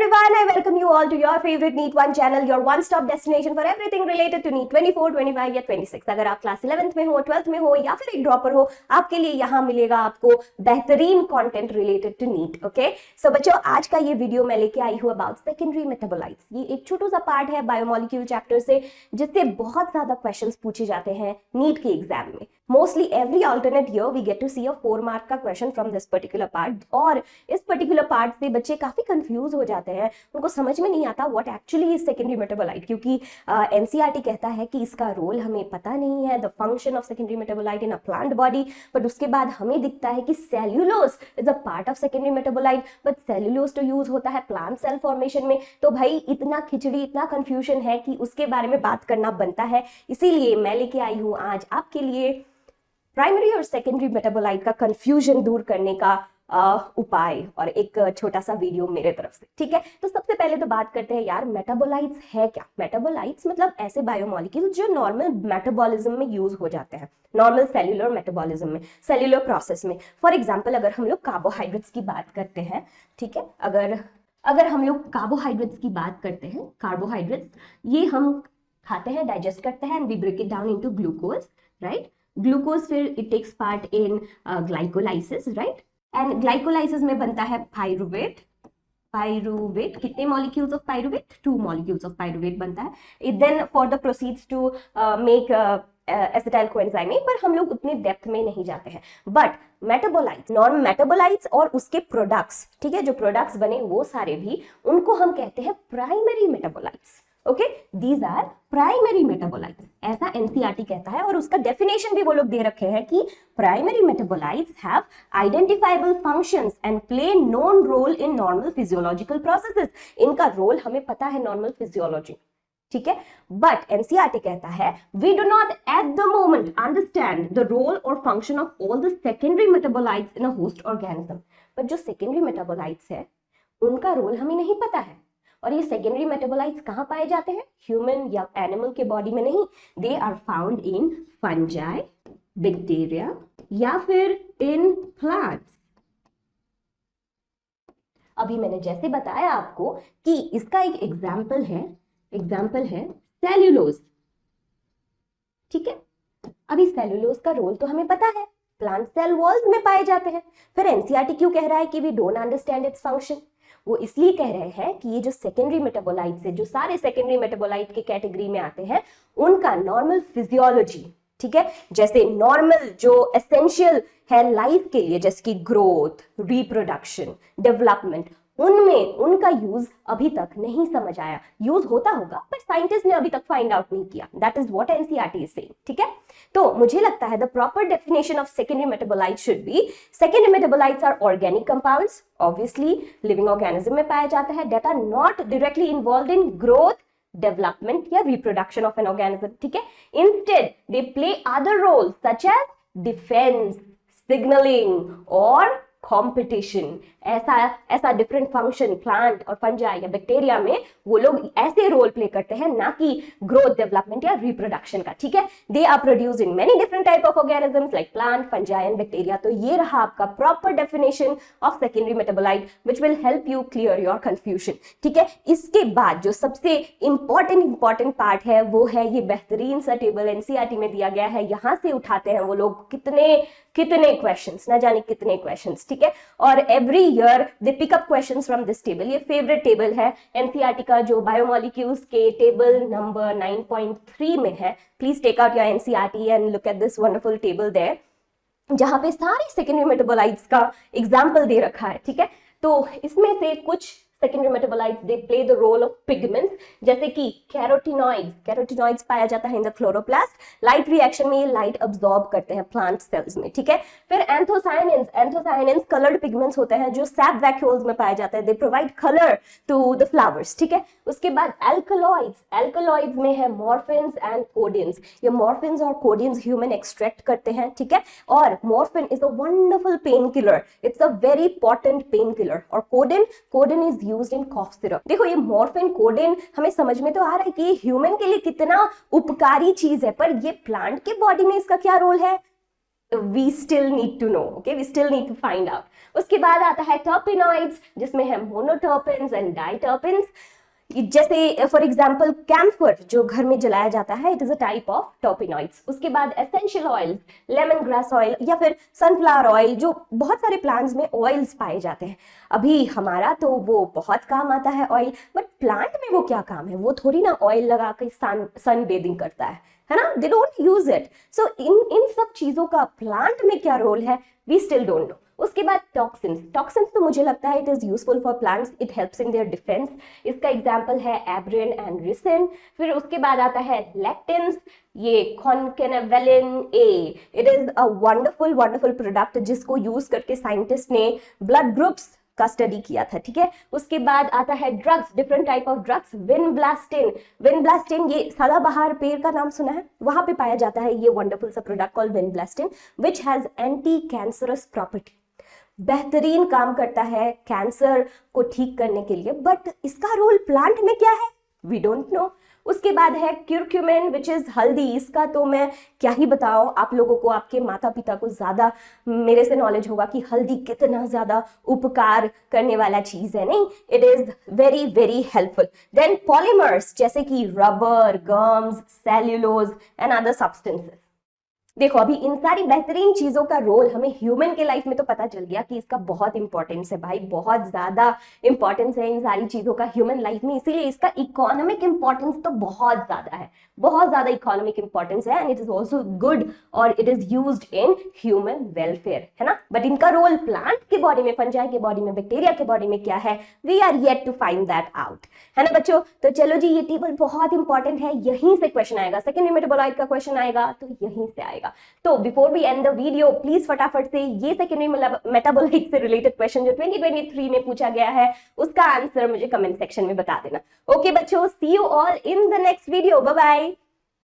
everyone, I welcome you all to your favorite NEET 1 channel, your one-stop destination for everything related to NEET 24, 25 या 26। अगर आप class 11th में हो, 12th में हो या फिर एक ड्रॉपर हो, आपके लिए यहाँ मिलेगा आपको बेहतरीन content related to NEET। Okay, so बच्चों, आज का ये वीडियो मैं लेके आई हूँ अबाउट सेकेंडरी मेटाबोलाइट्स। ये एक छोटा सा पार्ट है बायोमोलिक्यूल चैप्टर से, जिससे बहुत ज्यादा क्वेश्चंस पूछे जाते हैं NEET के एग्जाम में। Mostly every alternate year we get to see a 4 mark का question from this particular part, और इस पर्टिकुलर पार्ट से बच्चे काफी कंफ्यूज हो जाते हैं। उनको समझ में नहीं आता what actually is secondary metabolite, क्योंकि एनसीईआरटी कहता है कि इसका रोल हमें पता नहीं है, the function of secondary metabolite in a plant body. But उसके बाद हमें दिखता है कि cellulose is a part of secondary metabolite, but cellulose तो यूज होता है प्लांट सेल फॉर्मेशन में। तो भाई इतना खिचड़ी, इतना कंफ्यूजन है कि उसके बारे में बात करना बनता है। इसीलिए मैं लेके आई हूं आज आपके लिए प्राइमरी और सेकेंडरी मेटाबोलाइट का कंफ्यूजन दूर करने का उपाय और एक छोटा सा वीडियो मेरे तरफ से। ठीक है, तो सबसे पहले तो बात करते हैं यार, मेटाबोलाइट्स है क्या। मेटाबोलाइट्स मतलब ऐसे बायोमोलिक्यूल जो नॉर्मल मेटाबॉलिज्म में यूज हो जाते हैं, नॉर्मल सेल्यूलर मेटाबॉलिज्म में, सेल्यूलर प्रोसेस में। फॉर एग्जाम्पल, अगर हम लोग कार्बोहाइड्रेट्स की बात करते हैं, ठीक है, अगर हम लोग कार्बोहाइड्रेट्स की बात करते हैं, कार्बोहाइड्रेट्स ये हम खाते हैं, डाइजेस्ट करते हैं, and we break it down into glucose, right. Glucose फिर it takes part in glycolysis, right, and glycolysis में बनता है पाइरुवेट। पाइरुवेट कितने molecules of pyruvate? 2 molecules of pyruvate बनता है। It then further proceeds to make acetyl coenzyme, पर हम लोग उतने डेप्थ में नहीं जाते हैं। बट मेटाबोलाइट्स, नॉन मेटाबोलाइट्स और उसके प्रोडक्ट्स, ठीक है, जो प्रोडक्ट्स बने वो सारे भी, उनको हम कहते हैं primary metabolites. Okay, these are primary metabolites, ऐसा एनसीईआरटी कहता है। और उसका डेफिनेशन भी वो लोग दे रखे हैं कि primary metabolites have identifiable functions and play known roles in normal physiological processes. इनका रोल हमें पता है नॉर्मल फिजियोलॉजी, ठीक है, बट एनसीईआरटी कहता है we do not at the moment understand the role और function of all the secondary metabolites in a host organism. पर जो सेकेंडरी मेटाबोलाइट्स है उनका रोल हमें नहीं पता है। और ये सेकेंडरी मेटाबोलाइट्स कहाँ पाए जाते हैं? ह्यूमन या एनिमल के बॉडी में नहीं, they are found in fungi, bacteria या फिर इन प्लांट्स। अभी मैंने जैसे बताया आपको कि इसका एक एग्जाम्पल है सेल्यूलोज, ठीक है। अभी सेल्यूलोज का रोल तो हमें पता है, प्लांट सेल वॉल्स में पाए जाते हैं। फिर एनसीईआरटी क्यों कह रहा है कि we don't understand its function? वो इसलिए कह रहे हैं कि ये जो सेकेंडरी मेटाबोलाइट्स है, जो सारे सेकेंडरी मेटाबोलाइट के कैटेगरी में आते हैं, उनका नॉर्मल फिजियोलॉजी, ठीक है, जैसे नॉर्मल जो एसेंशियल है लाइफ के लिए, जैसे कि ग्रोथ, रिप्रोडक्शन, डेवलपमेंट, उनमें उनका यूज अभी तक नहीं समझ आया। यूज होता होगा पर साइंटिस्ट ने अभी तक फाइंड आउट नहीं किया। That is what NCERT is saying, ठीक है। तो मुझे लगता है the proper definition of secondary metabolite should be secondary metabolites are organic compounds, obviously living organism में पाया जाता है, that are not directly involved in growth, development या रिप्रोडक्शन ऑफ एन ऑर्गेनिज्म, ठीक है। Instead they play other roles such as defence, signalling और competition. ऐसा different function plant और फंजाई या बैक्टीरिया में वो लोग ऐसे रोल प्ले करते हैं, ना कि ग्रोथ, डेवलपमेंट या रिप्रोडक्शन का, ठीक है। They are produced in many different type of organisms like plant, fungi and bacteria. तो ये रहा आपका proper definition of secondary metabolite which will help you clear your confusion, ठीक है। इसके बाद जो सबसे इंपॉर्टेंट पार्ट है वो है ये बेहतरीन सा टेबल एनसीईआरटी में दिया गया है। यहां से उठाते हैं वो लोग कितने क्वेश्चंस, ना जाने कितने क्वेश्चंस, ठीक है। और every year they pick up questions from this table. ये फेवरेट टेबल है एनसीईआरटी का, जो बायोमोलिक्यूल्स के टेबल नंबर 9.3 में है। Please take out your NCERT and look at this wonderful table there, जहां पे सारे सेकेंडरी मेटाबोलाइट्स का एग्जाम्पल दे रखा है, ठीक है। तो इसमें से कुछ secondary metabolites they play the role of pigments, जैसे कि कैरोटीनॉइड्स पाया जाता है in the chloroplast. Light reaction में ये लाइट अब्सॉर्ब करते हैं प्लांट सेल्स में, ठीक है। फिर एंथोसायनिन्स कलर्ड पिगमेंट्स होते हैं जो सैप वैक्यूल्स में पाए जाते हैं, they provide colour to the flowers, ठीक है। उसके बाद एल्कलॉइड्स में है मॉर्फिन्स एंड कोडिन्स। ये मॉर्फिन्स और कोडिन्स ह्यूमन एक्सट्रैक्ट करते हैं, ठीक है। और morphine is a wonderful pain killer, it's a very important pain killer. और codeine is used in cough syrup. देखो, ये मॉर्फिन, कोडिन हमें समझ में तो आ रहा है कि ये ह्यूमन के लिए कितना उपकारी चीज है, पर ये प्लांट के बॉडी में इसका क्या रोल है? We still need to know, okay, we still need to find out. उसके बाद आता है टर्पेनॉइड्स, जिसमें है मोनोटर्पेन्स एंड डाइटर्पेन्स। जैसे फॉर एग्जाम्पल कैम्फर जो घर में जलाया जाता है, it is a type of टर्पेनॉइड्स। उसके बाद essential oil, lemon grass oil या फिर सनफ्लावर ऑयल, जो बहुत सारे प्लांट्स में ऑयल्स पाए जाते हैं। अभी हमारा तो वो बहुत काम आता है ऑयल, बट प्लांट में वो क्या काम है? वो थोड़ी ना ऑयल लगा के सन बेदिंग करता है ना, दे डोंट यूज इट। सो इन सब चीजों का प्लांट में क्या रोल है, वी स्टिल डोंट नो। उसके बाद टॉक्सिन्स, टॉक्सिन्स तो मुझे लगता है it is useful for plants, it helps in their defence. इसका एग्जांपल है एब्रिन एंड रिसिन। फिर उसके बाद आता है लेक्टिन्स, ये concanavalin A, it is a wonderful wonderful product जिसको यूज करके साइंटिस्ट ने ब्लड ग्रुप्स का स्टडी किया था, ठीक है। उसके बाद आता है drugs, different type of drugs. Vinblastine, vinblastine ये सदाबहार पेड़ का नाम सुना है, वहां पे पाया जाता है ये वंडरफुल सा product called vinblastine which has anti cancerous property. बेहतरीन काम करता है कैंसर को ठीक करने के लिए, बट इसका रोल प्लांट में क्या है, वी डोंट नो। उसके बाद है क्यूरक्यूमिन विच इज हल्दी। इसका तो मैं क्या ही बताऊं, आप लोगों को, आपके माता पिता को ज्यादा मेरे से नॉलेज होगा कि हल्दी कितना ज्यादा उपकार करने वाला चीज है, नहीं, it is very very helpful. Then polymers जैसे कि rubber, gums, cellulose and other substances. देखो अभी इन सारी बेहतरीन चीजों का रोल हमें ह्यूमन के लाइफ में तो पता चल गया कि इसका बहुत इंपॉर्टेंस है भाई, बहुत ज्यादा इंपॉर्टेंस है इन सारी चीजों का ह्यूमन लाइफ में, इसीलिए इसका इकोनॉमिक इंपॉर्टेंस तो बहुत ज्यादा है, बहुत ज्यादा इकोनॉमिक इंपॉर्टेंस है, and it is also good और it is used in human welfare, है ना। बट इनका रोल प्लांट के बॉडी में, फंजाई के बॉडी में, बैक्टीरिया के बॉडी में क्या है, we are yet to find that out, है ना बच्चों। तो चलो जी, ये टेबल बहुत इंपॉर्टेंट है, यहीं से क्वेश्चन आएगा, सेकेंडरी मेटाबोलाइट का क्वेश्चन आएगा तो यहीं से आएगा। तो before we end the video, please फटाफट से ये सेकेंडरी मेटाबोलाइट से रिलेटेड क्वेश्चन जो 2023 में पूछा गया है उसका आंसर मुझे कमेंट सेक्शन में बता देना। ओके बच्चों, see you all in the next video, bye bye.